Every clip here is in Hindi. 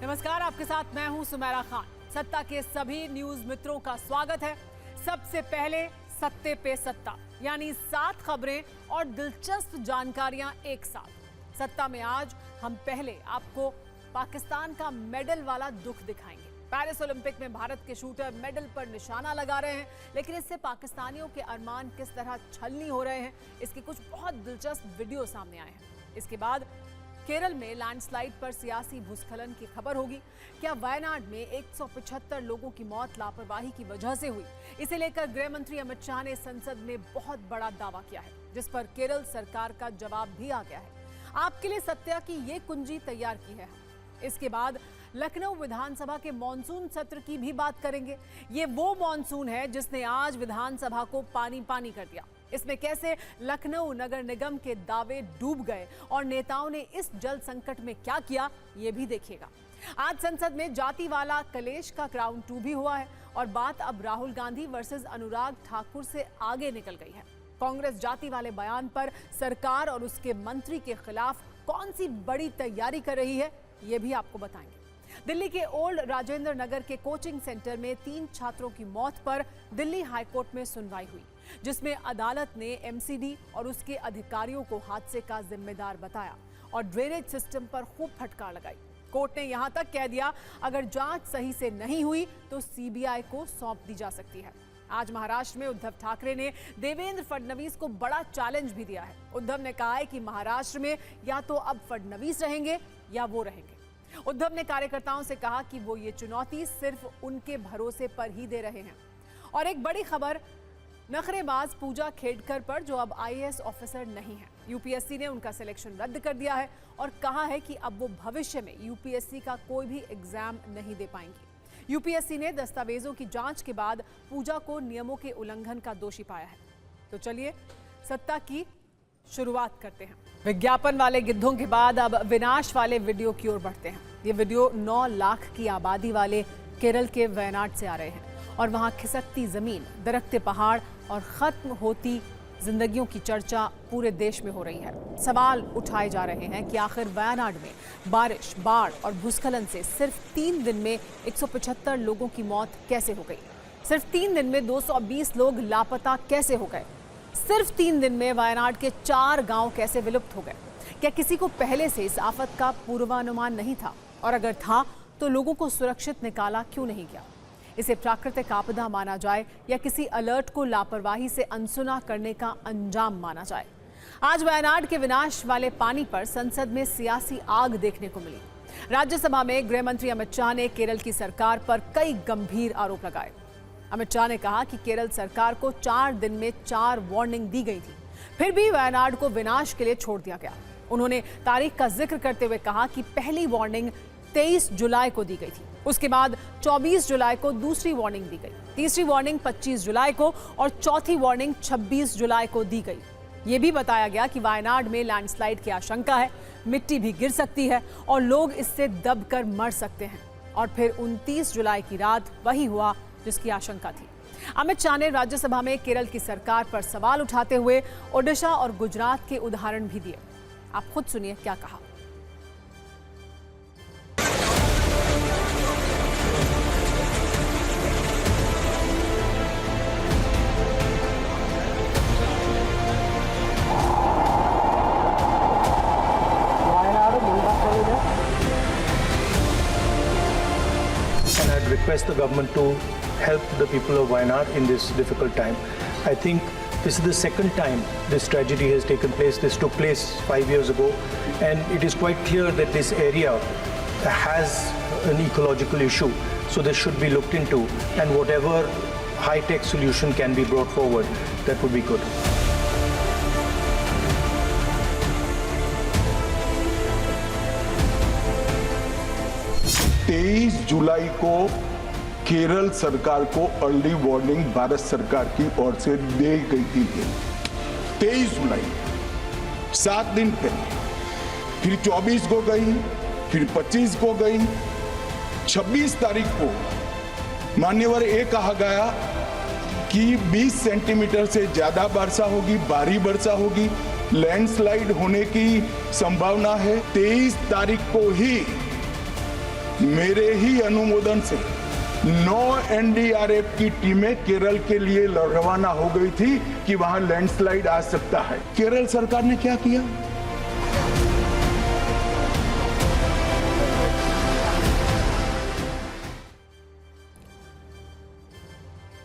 नमस्कार, आपके साथ मैं हूं सुमेरा खान। सत्ता के सभी न्यूज मित्रों का स्वागत है। सबसे पहले सत्ते पे सत्ता, यानी 7 खबरें और दिलचस्प जानकारियां एक साथ। सत्ता में आज हम पहले आपको पाकिस्तान का मेडल वाला दुख दिखाएंगे। पेरिस ओलंपिक में भारत के शूटर मेडल पर निशाना लगा रहे हैं, लेकिन इससे पाकिस्तानियों के अरमान किस तरह छलनी हो रहे हैं, इसके कुछ बहुत दिलचस्प वीडियो सामने आए हैं। इसके बाद केरल में लैंडस्लाइड पर सियासी भूस्खलन की खबर होगी। क्या वायनाड में 175 लोगों की मौत लापरवाही की वजह से हुई? इसे लेकर गृह मंत्री अमित शाह ने संसद में बहुत बड़ा दावा किया है, जिस पर केरल सरकार का जवाब भी आ गया है। आपके लिए सत्या की ये कुंजी तैयार की है। इसके बाद लखनऊ विधानसभा के मॉनसून सत्र की भी बात करेंगे। ये वो मॉनसून है जिसने आज विधानसभा को पानी पानी कर दिया। इसमें कैसे लखनऊ नगर निगम के दावे डूब गए और नेताओं ने इस जल संकट में क्या किया, ये भी देखिएगा। आज संसद में जातिवाला कलेश का राउंड 2 भी हुआ है और बात अब राहुल गांधी वर्सेस अनुराग ठाकुर से आगे निकल गई है। कांग्रेस जाति वाले बयान पर सरकार और उसके मंत्री के खिलाफ कौन सी बड़ी तैयारी कर रही है, ये भी आपको बताएंगे। दिल्ली के ओल्ड राजेंद्र नगर के कोचिंग सेंटर में 3 छात्रों की मौत पर दिल्ली हाईकोर्ट में सुनवाई हुई, जिसमें अदालत ने एमसीडी और उसके अधिकारियों को हादसे का जिम्मेदार बताया और ड्रेनेज सिस्टम पर खूब फटकार लगाई। कोर्ट ने यहां तक कह दिया, अगर जांच सही से नहीं हुई तो सीबीआई को सौंप दी जा सकती है। आज महाराष्ट्र में उद्धव ठाकरे ने देवेंद्र फडणवीस को बड़ा चैलेंज भी दिया है। उद्धव ने कहा है कि महाराष्ट्र में या तो अब फडणवीस रहेंगे या वो रहेंगे। उद्धव ने कार्यकर्ताओं से कहा कि वो ये चुनौती सिर्फ उनके भरोसे पर ही दे रहे हैं। और एक बड़ी खबर नखरेबाज पूजा खेडकर पर, जो अब आईएएस ऑफिसर नहीं है। यूपीएससी ने उनका सिलेक्शन रद्द कर दिया है और कहा है कि अब वो भविष्य में यूपीएससी का कोई भी एग्जाम नहीं दे पाएंगी। यूपीएससी ने दस्तावेजों की जांच के बाद पूजा को नियमों के उल्लंघन का दोषी पाया है। तो चलिए सत्ता की शुरुआत करते हैं। विज्ञापन वाले गिद्धों के बाद अब विनाश वाले वीडियो की ओर बढ़ते हैं। ये वीडियो 9 लाख की आबादी वाले केरल के वायनाड से आ रहे हैं और वहां खिसकती जमीन, दरख्ते पहाड़ और खत्म होती जिंदगियों की चर्चा पूरे देश में हो रही है। सवाल उठाए जा रहे हैं कि आखिर वायनाड में बारिश, बाढ़ और भूस्खलन से सिर्फ 3 दिन में 175 लोगों की मौत कैसे हो गई? सिर्फ 3 दिन में 220 लोग लापता कैसे हो गए? सिर्फ 3 दिन में वायनाड के 4 गांव कैसे विलुप्त हो गए? क्या किसी को पहले से इस आफत का पूर्वानुमान नहीं था? और अगर था तो लोगों को सुरक्षित निकाला क्यों नहीं गया? इसे प्राकृतिक आपदा माना जाए या किसी अलर्ट को लापरवाही से अनसुना करने का अंजाम माना जाए? आज वायनाड के विनाश वाले पानी पर संसद में सियासी आग देखने को मिली। राज्यसभा में गृह मंत्री अमित शाह ने केरल की सरकार पर कई गंभीर आरोप लगाए। अमित शाह ने कहा कि केरल सरकार को 4 दिन में 4 वार्निंग दी गई थी, फिर भी वायनाड को विनाश के लिए छोड़ दिया गया। उन्होंने तारीख का जिक्र करते हुए कहा कि पहली वार्निंग 23 जुलाई को दी गई थी, उसके बाद 24 जुलाई को दूसरी वार्निंग दी गई, तीसरी वार्निंग 25 जुलाई को और चौथी वार्निंग 26 जुलाई को दी गई। ये भी बताया गया कि वायनाड में लैंडस्लाइड की आशंका है, मिट्टी भी गिर सकती है और लोग इससे दबकर मर सकते हैं। और फिर 29 जुलाई की रात वही हुआ जिसकी आशंका थी। अमित शाह ने राज्यसभा में केरल की सरकार पर सवाल उठाते हुए ओडिशा और गुजरात के उदाहरण भी दिए। आप खुद सुनिए क्या कहा। And I'd request the government to help the people of Wayanad in this difficult time. I think this is the second time this tragedy has taken place. This took place 5 years ago, and it is quite clear that this area has an ecological issue. So this should be looked into, and whatever high-tech solution can be brought forward, that would be good. जुलाई को केरल सरकार को अर्ली वार्निंग भारत सरकार की ओर से दी गई थी। 23 जुलाई, 7 दिन पहले, फिर 24 को गई, फिर 25 को गई, 26 तारीख को मान्यवर ये कहा गया कि 20 सेंटीमीटर से ज्यादा वर्षा होगी, भारी वर्षा होगी, लैंडस्लाइड होने की संभावना है। 23 तारीख को ही मेरे ही अनुमोदन से 9 एनडीआरएफ की टीमें केरल के लिए रवाना हो गई थी कि वहां लैंडस्लाइड आ सकता है। केरल सरकार ने क्या किया?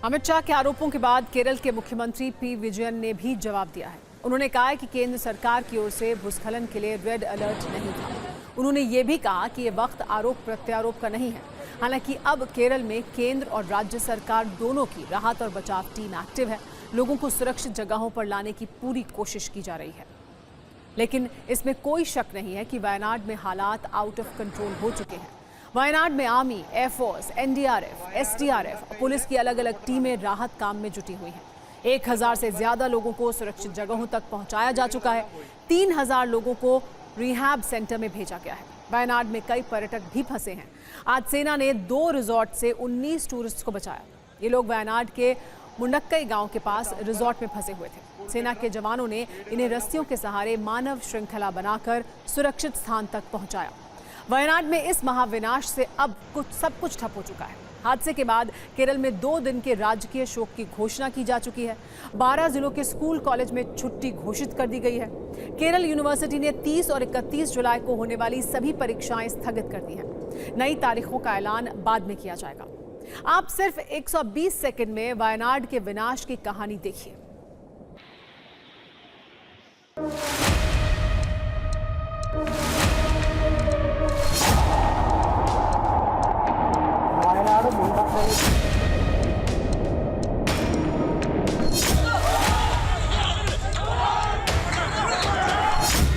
अमित शाह के आरोपों के बाद केरल के मुख्यमंत्री पी विजयन ने भी जवाब दिया है। उन्होंने कहा है कि केंद्र सरकार की ओर से भूस्खलन के लिए रेड अलर्ट नहीं था। उन्होंने ये भी कहा कि ये वक्त आरोप प्रत्यारोप का नहीं है। हालांकि अब केरल में केंद्र और राज्य सरकार दोनों की राहत और बचाव टीम एक्टिव है। लोगों को सुरक्षित जगहों पर लाने की पूरी कोशिश की जा रही है, लेकिन इसमें कोई शक नहीं है कि वायनाड में हालात आउट ऑफ कंट्रोल हो चुके हैं। वायनाड में army, air force, NDRF, SDRF, police की अलग अलग टीमें राहत काम में जुटी हुई हैं। 1000 से ज्यादा लोगों को सुरक्षित जगहों तक पहुंचाया जा चुका है। 3000 लोगों को रिहैब सेंटर में भेजा गया है। वायनाड में कई पर्यटक भी फंसे हैं। आज सेना ने 2 रिजॉर्ट से 19 टूरिस्ट को बचाया। ये लोग वायनाड के मुंडक्कई गांव के पास रिजॉर्ट में फंसे हुए थे। सेना के जवानों ने इन्हें रस्सियों के सहारे मानव श्रृंखला बनाकर सुरक्षित स्थान तक पहुंचाया। वायनाड में इस महाविनाश से अब सब कुछ ठप हो चुका है। हादसे के बाद केरल में 2 दिन के राजकीय शोक की घोषणा की जा चुकी है। 12 जिलों के स्कूल कॉलेज में छुट्टी घोषित कर दी गई है। केरल यूनिवर्सिटी ने 30 और 31 जुलाई को होने वाली सभी परीक्षाएं स्थगित कर दी हैं। नई तारीखों का ऐलान बाद में किया जाएगा। आप सिर्फ 120 सेकंड में वायनाड के विनाश की कहानी देखिए।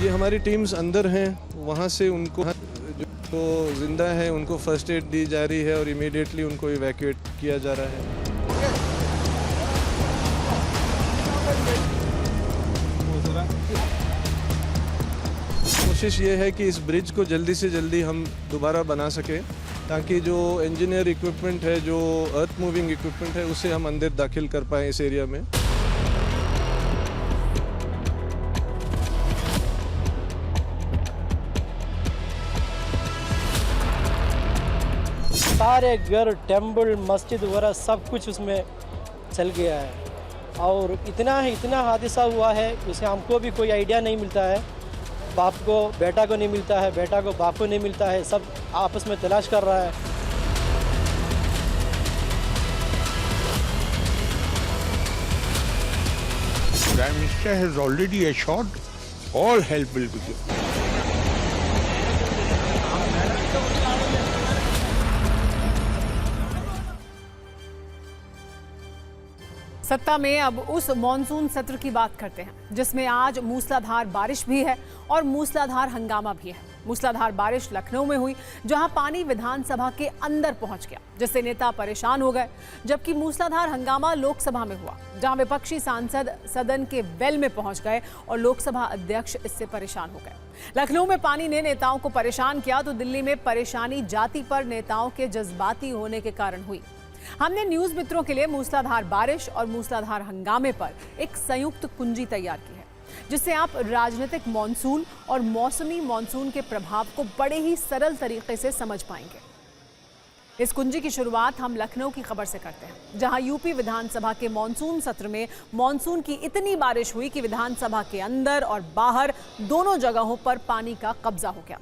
ये हमारी टीम्स अंदर हैं, वहाँ से उनको जो जिंदा है उनको फर्स्ट एड दी जा रही है और इमीडिएटली उनको इवैक्यूएट किया जा रहा है। कोशिश ये है कि इस ब्रिज को जल्दी से जल्दी हम दोबारा बना सकें, ताकि जो इंजीनियर इक्विपमेंट है, जो अर्थ मूविंग इक्विपमेंट है, उसे हम अंदर दाखिल कर पाएँ इस एरिया में। सारे घर, टेम्पल, मस्जिद वगैरह सब कुछ उसमें चल गया है। और इतना हादसा हुआ है, उससे हमको भी कोई आइडिया नहीं मिलता है। बाप को बेटा को नहीं मिलता है, बेटा को बाप को नहीं मिलता है, सब आपस में तलाश कर रहा है। Prime Minister has already assured all help will be given. सत्ता में अब उस मॉनसून सत्र की बात करते हैं जिसमें आज मूसलाधार बारिश भी है और मूसलाधार हंगामा भी है। मूसलाधार बारिश लखनऊ में हुई, जहां पानी विधानसभा के अंदर पहुंच गया, जिससे नेता परेशान हो गए। जबकि मूसलाधार हंगामा लोकसभा में हुआ, जहां विपक्षी सांसद सदन के वेल में पहुंच गए और लोकसभा अध्यक्ष इससे परेशान हो गए। लखनऊ में पानी ने नेताओं को परेशान किया तो दिल्ली में परेशानी जाति पर नेताओं के जज्बाती होने के कारण हुई। हमने न्यूज मित्रों के लिए मूसलाधार बारिश और मूसलाधार हंगामे पर एक संयुक्त कुंजी तैयार की है, जिससे आप राजनीतिक मॉनसून और मौसमी मॉनसून के प्रभाव को बड़े ही सरल तरीके से समझ पाएंगे। इस कुंजी की शुरुआत हम लखनऊ की खबर से करते हैं, जहां यूपी विधानसभा के मॉनसून सत्र में मॉनसून की इतनी बारिश हुई कि विधानसभा के अंदर और बाहर दोनों जगहों पर पानी का कब्जा हो गया।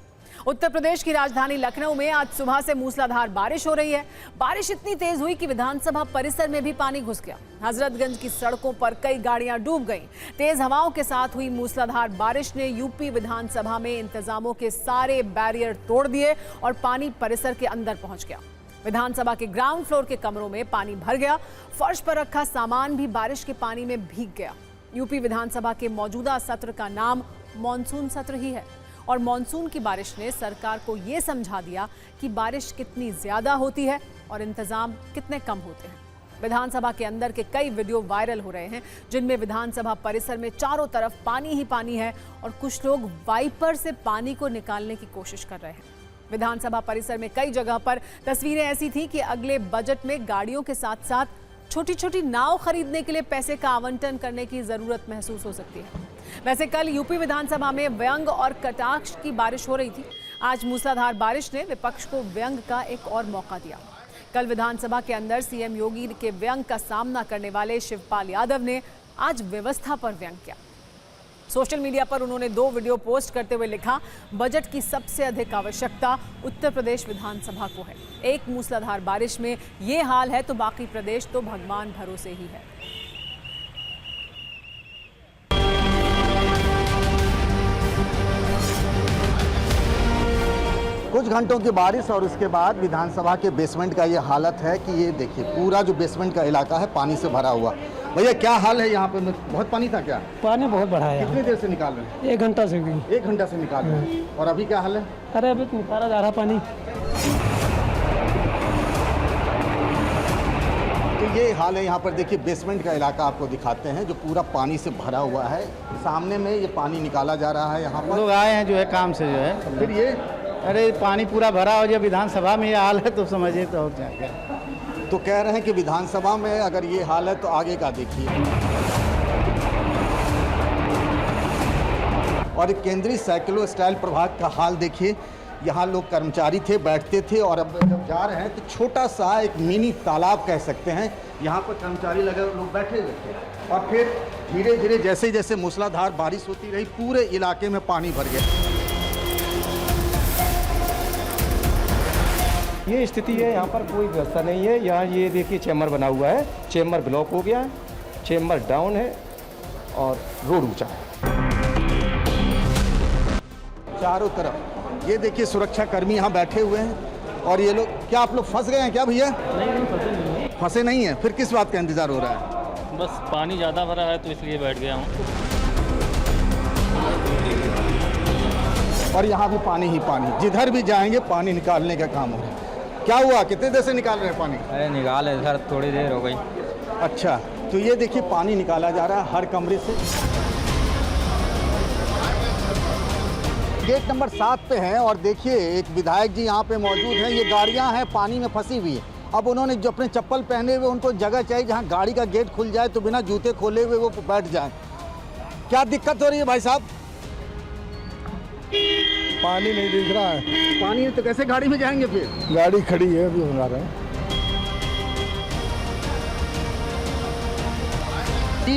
उत्तर प्रदेश की राजधानी लखनऊ में आज सुबह से मूसलाधार बारिश हो रही है। बारिश इतनी तेज हुई कि विधानसभा परिसर में भी पानी घुस गया। हजरतगंज की सड़कों पर कई गाड़ियां डूब गईं। तेज हवाओं के साथ हुई मूसलाधार बारिश ने यूपी विधानसभा में इंतजामों के सारे बैरियर तोड़ दिए और पानी परिसर के अंदर पहुंच गया। विधानसभा के ग्राउंड फ्लोर के कमरों में पानी भर गया। फर्श पर रखा सामान भी बारिश के पानी में भीग गया। यूपी विधानसभा के मौजूदा सत्र का नाम मॉनसून सत्र ही है और मॉनसून की बारिश ने सरकार को ये समझा दिया कि बारिश कितनी ज्यादा होती है और इंतजाम कितने कम होते हैं। विधानसभा के अंदर के कई वीडियो वायरल हो रहे हैं, जिनमें विधानसभा परिसर में चारों तरफ पानी ही पानी है और कुछ लोग वाइपर से पानी को निकालने की कोशिश कर रहे हैं। विधानसभा परिसर में कई जगह पर तस्वीरें ऐसी थी कि अगले बजट में गाड़ियों के साथ साथ छोटी छोटी नाव खरीदने के लिए पैसे का आवंटन करने की जरूरत महसूस हो सकती है। वैसे कल यूपी विधानसभा में व्यंग और कटाक्ष की बारिश हो रही थी। आज मूसलाधार बारिश ने विपक्ष को व्यंग का एक और मौका दिया। कल विधानसभा के अंदर सीएम योगी के व्यंग का सामना करने वाले शिवपाल यादव ने आज व्यवस्था पर व्यंग किया। सोशल मीडिया पर उन्होंने 2 वीडियो पोस्ट करते हुए लिखा, बजट की सबसे अधिक आवश्यकता उत्तर प्रदेश विधानसभा को है। एक मूसलाधार बारिश में ये हाल है तो बाकी प्रदेश तो भगवान भरोसे ही है। कुछ घंटों की बारिश और उसके बाद विधानसभा के बेसमेंट का ये हालत है कि ये देखिए पूरा जो बेसमेंट का इलाका है पानी से भरा हुआ। भैया क्या हाल है यहाँ पे? बहुत पानी था क्या? पानी बहुत बढ़ा है। कितनी देर से निकाल रहे हैं? 1 घंटा से। 1 घंटा से निकाल रहे हैं। और अभी क्या हाल है? अरे अभी निकाला जा रहा पानी। तो ये हाल है यहाँ पर। देखिए बेसमेंट का इलाका आपको दिखाते हैं जो पूरा पानी से भरा हुआ है। सामने में ये पानी निकाला जा रहा है। यहाँ पर लोग आए हैं जो है काम से, जो है फिर ये अरे पानी पूरा भरा हो, जब विधानसभा में ये हाल है तो समझिए तो और क्या। तो कह रहे हैं कि विधानसभा में अगर ये हाल है तो आगे का देखिए। और केंद्रीय साइक्लो स्टाइल प्रभाग का हाल देखिए। यहाँ लोग कर्मचारी थे, बैठते थे और अब जब जा रहे हैं तो छोटा सा एक मिनी तालाब कह सकते हैं, यहाँ पर कर्मचारी लगे लोग बैठे हुए थे। और फिर धीरे धीरे जैसे जैसे मूसलाधार बारिश होती रही पूरे इलाके में पानी भर गया। ये स्थिति है, यहाँ पर कोई व्यवस्था नहीं है। यहाँ ये देखिए चैम्बर बना हुआ है, चैम्बर ब्लॉक हो गया है, चैम्बर डाउन है और रोड ऊंचा है चारों तरफ। ये देखिए सुरक्षा कर्मी यहाँ बैठे हुए हैं। और ये लोग क्या आप लोग फंस गए हैं क्या भैया? नहीं, फंसे नहीं हैं। फिर किस बात का इंतजार हो रहा है? बस पानी ज़्यादा भरा है तो इसलिए बैठ गया हूँ। और यहाँ भी पानी ही पानी, जिधर भी जाएंगे पानी निकालने का काम हो रहा है। क्या हुआ, कितने देर से निकाल रहे हैं पानी? अरे निकाले सर, थोड़ी देर हो गई। अच्छा, तो ये देखिए पानी निकाला जा रहा है हर कमरे से। गेट नंबर 7 पे हैं और देखिए एक विधायक जी यहाँ पे मौजूद हैं। ये गाड़ियाँ हैं पानी में फंसी हुई है। अब उन्होंने जो अपने चप्पल पहने हुए, उनको जगह चाहिए जहाँ गाड़ी का गेट खुल जाए तो बिना जूते खोले हुए वो बैठ जाए। क्या दिक्कत हो रही है भाई साहब? पानी नहीं दिख रहा है। पानी तो कैसे गाड़ी में जाएंगे फिर? गाड़ी खड़ी है, अभी बना रहे हैं।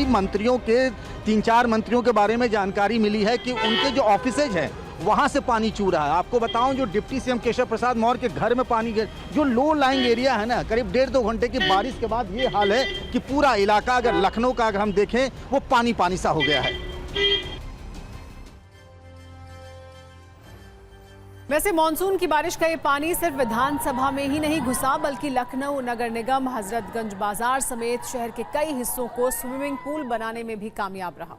मंत्रियों के 3-4 मंत्रियों के बारे में जानकारी मिली है कि उनके जो ऑफिसेज हैं वहां से पानी चू रहा है। आपको बताऊं जो डिप्टी सीएम केशव प्रसाद मौर्य के घर में पानी गिर, जो लो लाइंग एरिया है ना, करीब 1.5-2 घंटे की बारिश के बाद ये हाल है कि पूरा इलाका, अगर लखनऊ का अगर हम देखें, वो पानी पानी सा हो गया है। वैसे मानसून की बारिश का ये पानी सिर्फ विधानसभा में ही नहीं घुसा, बल्कि लखनऊ नगर निगम, हजरतगंज बाजार समेत शहर के कई हिस्सों को स्विमिंग पूल बनाने में भी कामयाब रहा।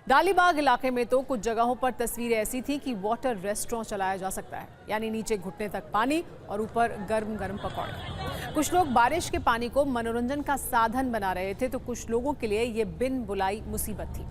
डालीबाग इलाके में तो कुछ जगहों पर तस्वीरें ऐसी थी कि वाटर रेस्टोरेंट चलाया जा सकता है, यानी नीचे घुटने तक पानी और ऊपर गर्म गर्म पकौड़े। कुछ लोग बारिश के पानी को मनोरंजन का साधन बना रहे थे तो कुछ लोगों के लिए ये बिन बुलाई मुसीबत थी।